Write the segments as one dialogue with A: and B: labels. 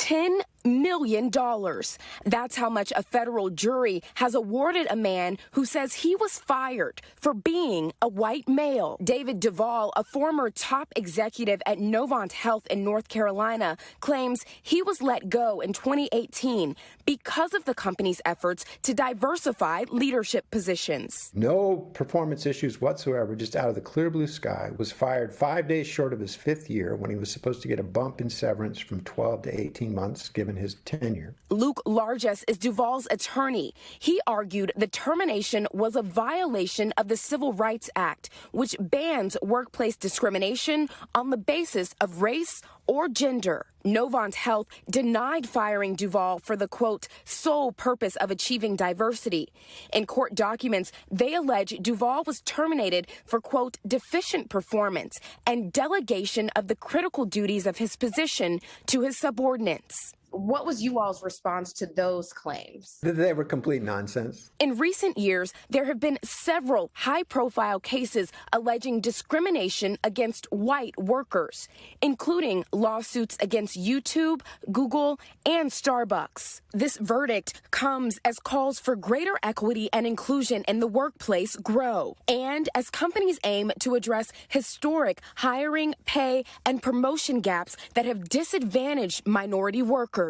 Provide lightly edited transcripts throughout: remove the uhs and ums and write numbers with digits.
A: $10 million. That's how much a federal jury has awarded a man who says he was fired for being a white male. David Duvall, a former top executive at Novant Health in North Carolina, claims he was let go in 2018 because of the company's efforts to diversify leadership positions.
B: No performance issues whatsoever, just out of the clear blue sky. Was fired 5 days short of his 5th year when he was supposed to get a bump in severance from 12 to 18 months given his tenure.
A: Luke Largess is Duvall's attorney. He argued the termination was a violation of the Civil Rights Act, which bans workplace discrimination on the basis of race or gender. Novant Health denied firing Duvall for the, quote, sole purpose of achieving diversity. In court documents, they allege Duvall was terminated for, quote, deficient performance and delegation of the critical duties of his position to his subordinates.
C: What was you all's response to those claims?
B: They were complete nonsense.
A: In recent years, there have been several high-profile cases alleging discrimination against white workers, including lawsuits against YouTube, Google, and Starbucks. This verdict comes as calls for greater equity and inclusion in the workplace grow, and as companies aim to address historic hiring, pay, and promotion gaps that have disadvantaged minority workers.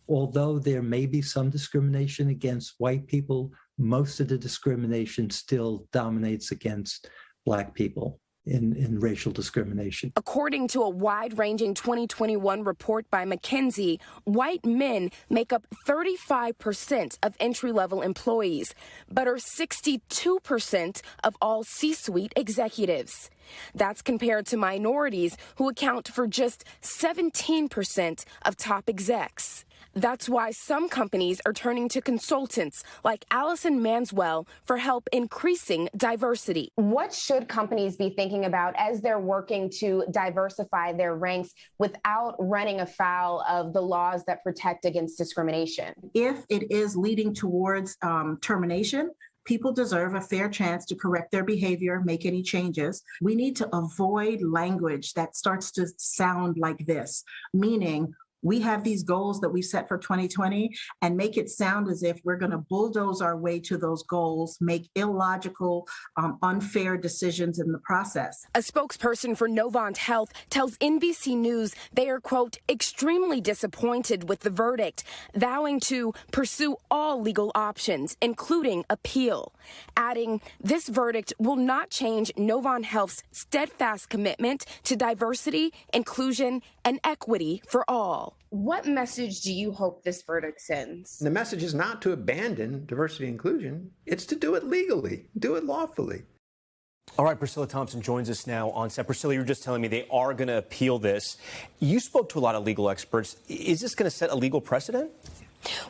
D: Although there may be some discrimination against white people, most of the discrimination still dominates against Black people in racial discrimination.
A: According to a wide-ranging 2021 report by McKinsey, white men make up 35% of entry-level employees, but are 62% of all C-suite executives. That's compared to minorities who account for just 17% of top execs. That's why some companies are turning to consultants like Allison Manswell for help increasing diversity.
C: What should companies be thinking about as they're working to diversify their ranks without running afoul of the laws that protect against discrimination?
E: If it is leading towards termination, people deserve a fair chance to correct their behavior, make any changes. We need to avoid language that starts to sound like this, meaning we have these goals that we set for 2020 and make it sound as if we're going to bulldoze our way to those goals, make illogical, unfair decisions in the process.
A: A spokesperson for Novant Health tells NBC News they are, quote, extremely disappointed with the verdict, vowing to pursue all legal options, including appeal, adding this verdict will not change Novant Health's steadfast commitment to diversity, inclusion, and equity for all.
C: What message do you hope this verdict sends?
B: The message is not to abandon diversity and inclusion. It's to do it legally, do it lawfully.
F: All right, Priscilla Thompson joins us now on set. Priscilla, you were just telling me they are going to appeal this. You spoke to a lot of legal experts. Is this going to set a legal precedent?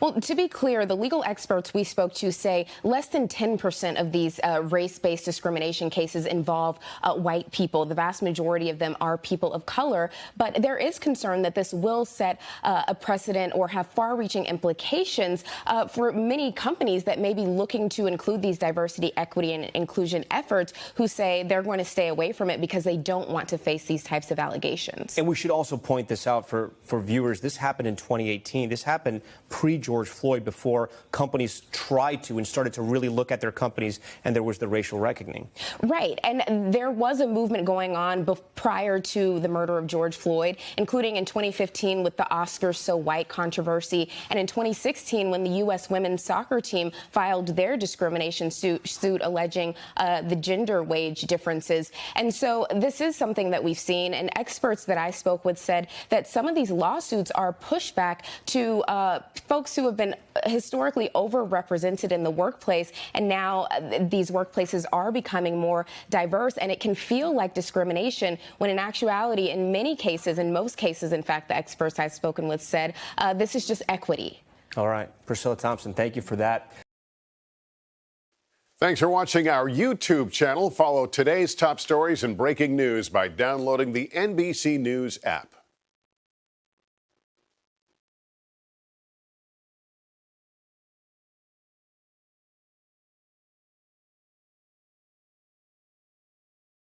C: Well, to be clear, the legal experts we spoke to say less than 10% of these race-based discrimination cases involve white people. The vast majority of them are people of color. But there is concern that this will set a precedent or have far-reaching implications for many companies that may be looking to include these diversity, equity, and inclusion efforts who say they're going to stay away from it because they don't want to face these types of allegations.
F: And we should also point this out for viewers. This happened in 2018. This happened pre-George Floyd, before companies tried to and started to really look at their companies, and there was the racial reckoning.
C: Right. And there was a movement going on prior to the murder of George Floyd, including in 2015 with the Oscars So White controversy, and in 2016 when the U.S. women's soccer team filed their discrimination suit alleging the gender wage differences. And so this is something that we've seen, and experts that I spoke with said that some of these lawsuits are pushback to folks who have been historically overrepresented in the workplace, and now these workplaces are becoming more diverse, and it can feel like discrimination when in actuality, in many cases, in most cases, in fact, the experts I've spoken with said this is just equity.
F: All right. Priscilla Thompson, thank you for that.
G: Thanks for watching our YouTube channel. Follow today's top stories and breaking news by downloading the NBC News app.